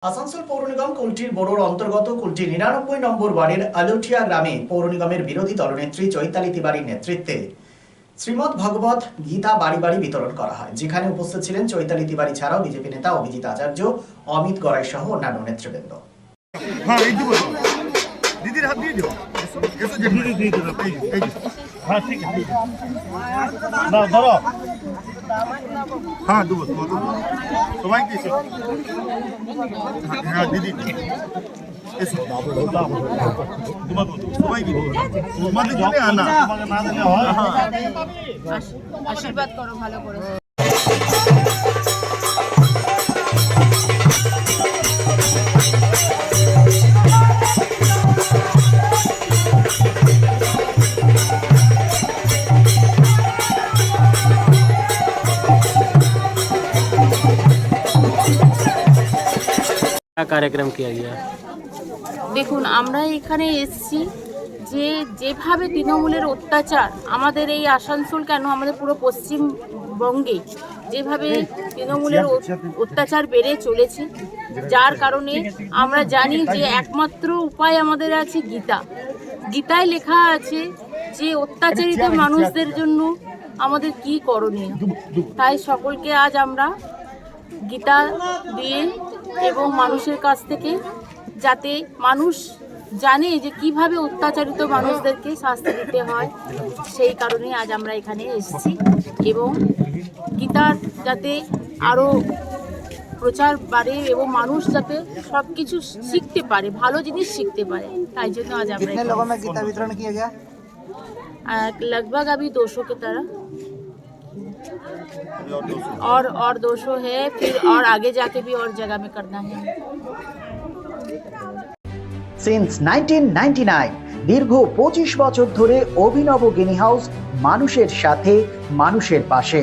আসানসোল পৌর নিগম কুলটির বোরোর অন্তর্গত কুলটি ৯৯ নম্বর ওয়ার্ডের আলুঠিয়া গ্রামে পৌর নিগমের বিরোধী দলনেত্রী চৈতালি তিওয়ারির নেতৃত্বে শ্রীমদ ভগবত গীতা বাড়ি বাড়ি বিতরণ করা হয়, যেখানে উপস্থিত ছিলেন চৈতালি তিওয়ারি ছাড়াও বিজেপি নেতা অভিজিৎ আচার্য, অমিত গড়াই সহ অন্যান্য নেতৃবৃন্দ। दीदी हाथ दिए दियो ऐसे दीदी दीदी हाँ ठीक है ना धरो हाँ दो तुम्हारी कैसे हाँ दीदी ऐसे तुम्हारी की मतलब जाने आना आशीर्वाद करो ভালো করে। कार्यक्रम किया गया। দেখুন, আমরা এখানে এসেছি যে যেভাবে তৃণমূলের অত্যাচার আমাদের এই আসানসোল কেন আমাদের পুরো পশ্চিমবঙ্গে যেভাবে তৃণমূলের অত্যাচার বেড়ে চলেছে, যার কারণে আমরা জানি যে একমাত্র উপায় আমাদের আছে গীতায় লেখা আছে যে অত্যাচারিত মানুষদের জন্য আমাদের কি করণীয়। তাই সকলকে আজ আমরা গীতা দিয়ে এবং মানুষের কাছ থেকে যাতে মানুষ জানে যে কিভাবে অত্যাচারিত মানুষদেরকে শাস্তি দিতে হয়, সেই কারণে আজ আমরা এখানে এসেছি এবং গীতার যাতে আরও প্রচার বাড়ে এবং মানুষ যাতে সব কিছু শিখতে পারে, ভালো জিনিস শিখতে পারে, তাই জন্য আজ আমরা गीता वितरण किया गया लगभग अभी 200 की तरह और 200 है, फिर और आगे जाके भी और जगह में करना है। সিন্স 1999 দীর্ঘ 25 বছর ধরে অভিনব গিনি হাউস মানুষের সাথে মানুষের পাশে।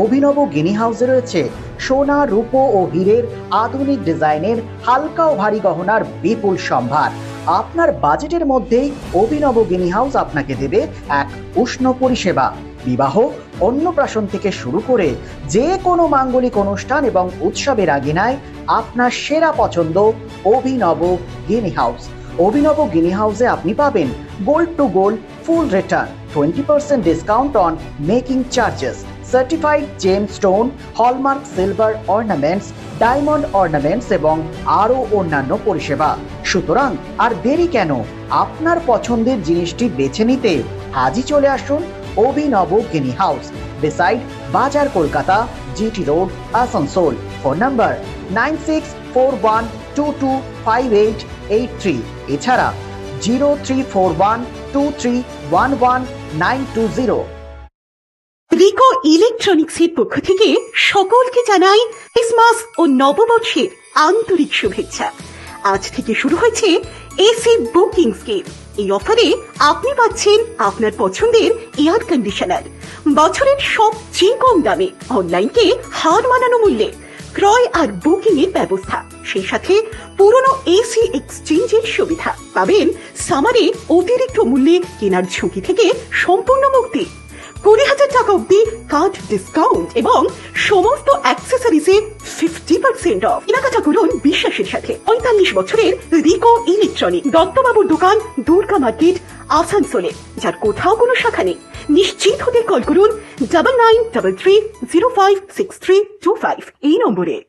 অভিনব গিনি হাউসে রয়েছে সোনা, রূপো ও হীরের আধুনিক ডিজাইনের হালকা ও ভারী গহনার বিপুল সম্ভার। আপনার বাজেটের মধ্যেই অভিনব গিনি হাউস আপনাকে দেবে এক উষ্ণ পরিষেবা। বিবাহ, অন্নপ্রাশন থেকে শুরু করে যে কোনো মাঙ্গলিক অনুষ্ঠান এবং উৎসবের আগিনায় আপনার সেরা পছন্দ অভিনব গিনি হাউস। অভিনব গিনি হাউসে আপনি পাবেন gold to gold full return, 20% discount on making charges, certified gem stone, hallmark silver ornaments, diamond ornaments এবং আরও অন্যান্য পরিষেবা। সুতরাং আর দেরি কেন, আপনার পছন্দের জিনিসটি বেছে নিতে আজই চলে আসুন অভিনব গিনি হাউস, বিসাইড বাজার, Kolkata, GT road, Asansol. Phone number 9641225883, এছাড়া 03412311920920। রিকো ইলেকট্রনিক্সের পক্ষ থেকে সকলকে জানাই ক্রিসমাস ও নববর্ষের আন্তরিক শুভেচ্ছা। আজ থেকে শুরু হয়েছে এসি বুকিং স্কিম। এই অফারে আপনি পাচ্ছেন আপনার পছন্দের এয়ার কন্ডিশনার বছরের সবচেয়ে কম দামে, অনলাইনকে হার মানানো মূল্যে ক্রয় আর বুকিং এর ব্যবস্থা, সেই সাথে পুরনো এসি এক্সচেঞ্জের সুবিধা পাবেন। সামারে অতিরিক্ত মূল্যে কেনার ঝুঁকি থেকে সম্পূর্ণ মুক্তি, 20,000 টাকা অব্দি কার্ড ডিসকাউন্ট এবং সমস্ত অ্যাক্সেসরিজে 50% অফ। কেনাকাটা করুন বিশ্বাসের সাথে। 45 বছরের রিকো ইলেকট্রনিক, দত্তবাবুর দোকান, দুর্গা মার্কেট, আসানসোলে, যার কোথাও কোনো শাখা নেই। নিশ্চিত হতে কল করুন 9933056325 এই নম্বরে।